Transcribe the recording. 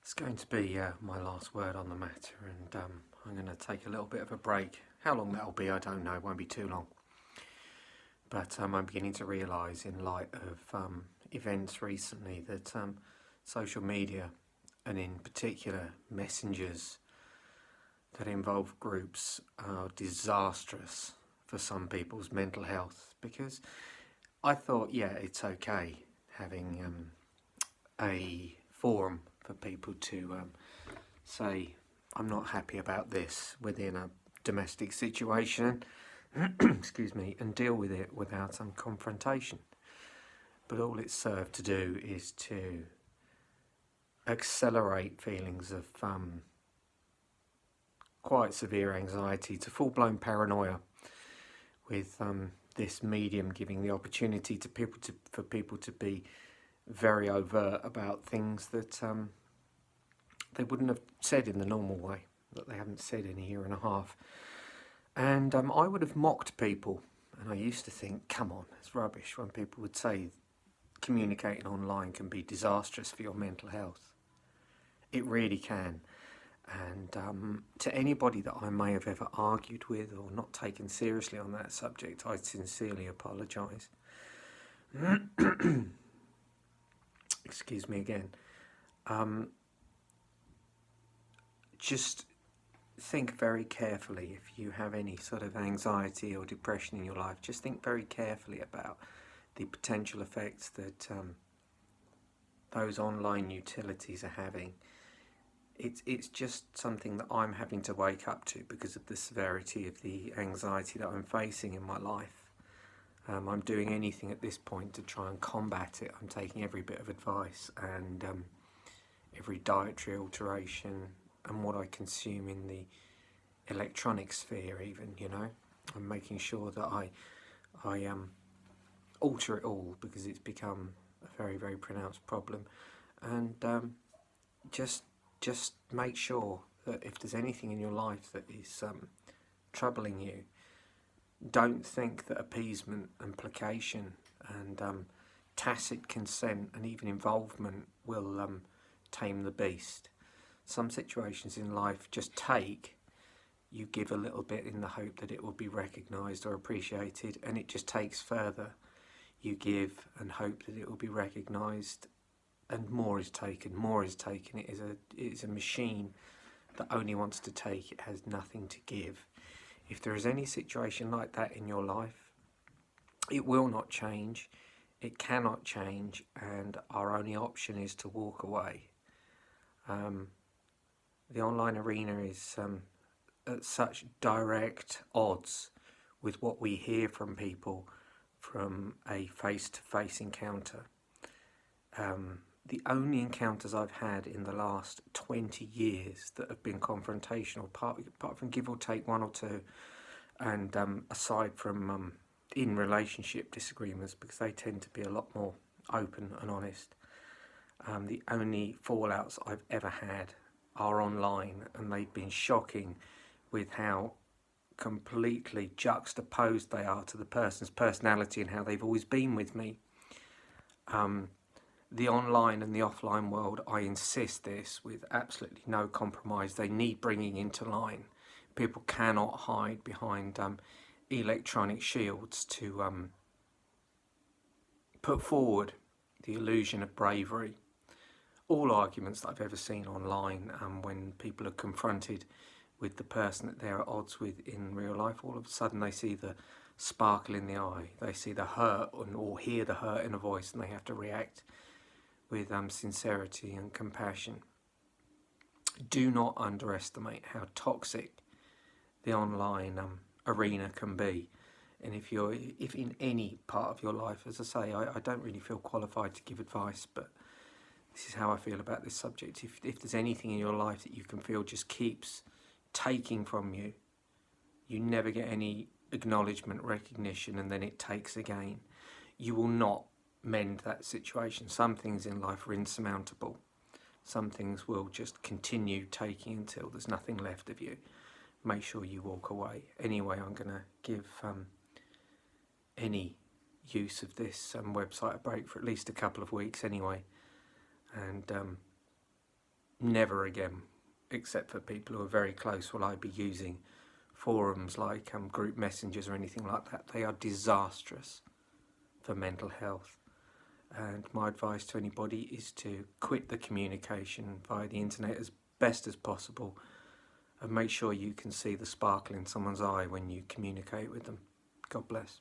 It's going to be my last word on the matter, and I'm going to take a little bit of a break. How long that'll be, I don't know. It won't be too long. But I'm beginning to realise, in light of events recently, that social media, and in particular messengers that involve groups, are disastrous for some people's mental health. Because I thought, yeah, it's okay having a forum for people to say, I'm not happy about this within a domestic situation, excuse me, and deal with it without some confrontation. But all it's served to do is to accelerate feelings of quite severe anxiety to full-blown paranoia, with this medium giving the opportunity to for people to be very overt about things that they wouldn't have said in the normal way, that they haven't said in a year and a half. And I would have mocked people, and I used to think, come on, it's rubbish when people would say communicating online can be disastrous for your mental health. It really can. And to anybody that I may have ever argued with or not taken seriously on that subject, I sincerely apologise. Excuse me again. Just think very carefully. If you have any sort of anxiety or depression in your life, just think very carefully about the potential effects that those online utilities are having. It's just something that I'm having to wake up to because of the severity of the anxiety that I'm facing in my life. I'm doing anything at this point to try and combat it. I'm taking every bit of advice and every dietary alteration and what I consume in the electronic sphere even, you know. I'm making sure that I alter it all because it's become a very, very pronounced problem. And just make sure that if there's anything in your life that is troubling you, don't think that appeasement and placation and tacit consent and even involvement will tame the beast. Some situations in life just take, you give a little bit in the hope that it will be recognised or appreciated, and it just takes further. You give and hope that it will be recognised, and more is taken, more is taken. It is a machine that only wants to take, it has nothing to give. If there is any situation like that in your life, it will not change, it cannot change, and our only option is to walk away. The online arena is at such direct odds with what we hear from people from a face-to-face encounter. The only encounters I've had in the last 20 years that have been confrontational, apart from give or take one or two, and aside from in relationship disagreements, because they tend to be a lot more open and honest, the only fallouts I've ever had are online, and they've been shocking with how completely juxtaposed they are to the person's personality and how they've always been with me. The online and the offline world, I insist this with absolutely no compromise, they need bringing into line. People cannot hide behind electronic shields to put forward the illusion of bravery. All arguments that I've ever seen online, when people are confronted with the person that they're at odds with in real life, all of a sudden they see the sparkle in the eye, they see the hurt or hear the hurt in a voice, and they have to react with sincerity and compassion. Do not underestimate how toxic the online arena can be. And if in any part of your life, as I say, I don't really feel qualified to give advice, but this is how I feel about this subject. If there's anything in your life that you can feel just keeps taking from you, you never get any acknowledgement, recognition, and then it takes again, you will not mend that situation. Some things in life are insurmountable. Some things will just continue taking until there's nothing left of you. Make sure you walk away. Anyway, I'm going to give any use of this website a break for at least a couple of weeks anyway. And never again, except for people who are very close, will I be using forums like group messengers or anything like that. They are disastrous for mental health. And my advice to anybody is to quit the communication via the internet as best as possible, and make sure you can see the sparkle in someone's eye when you communicate with them. God bless.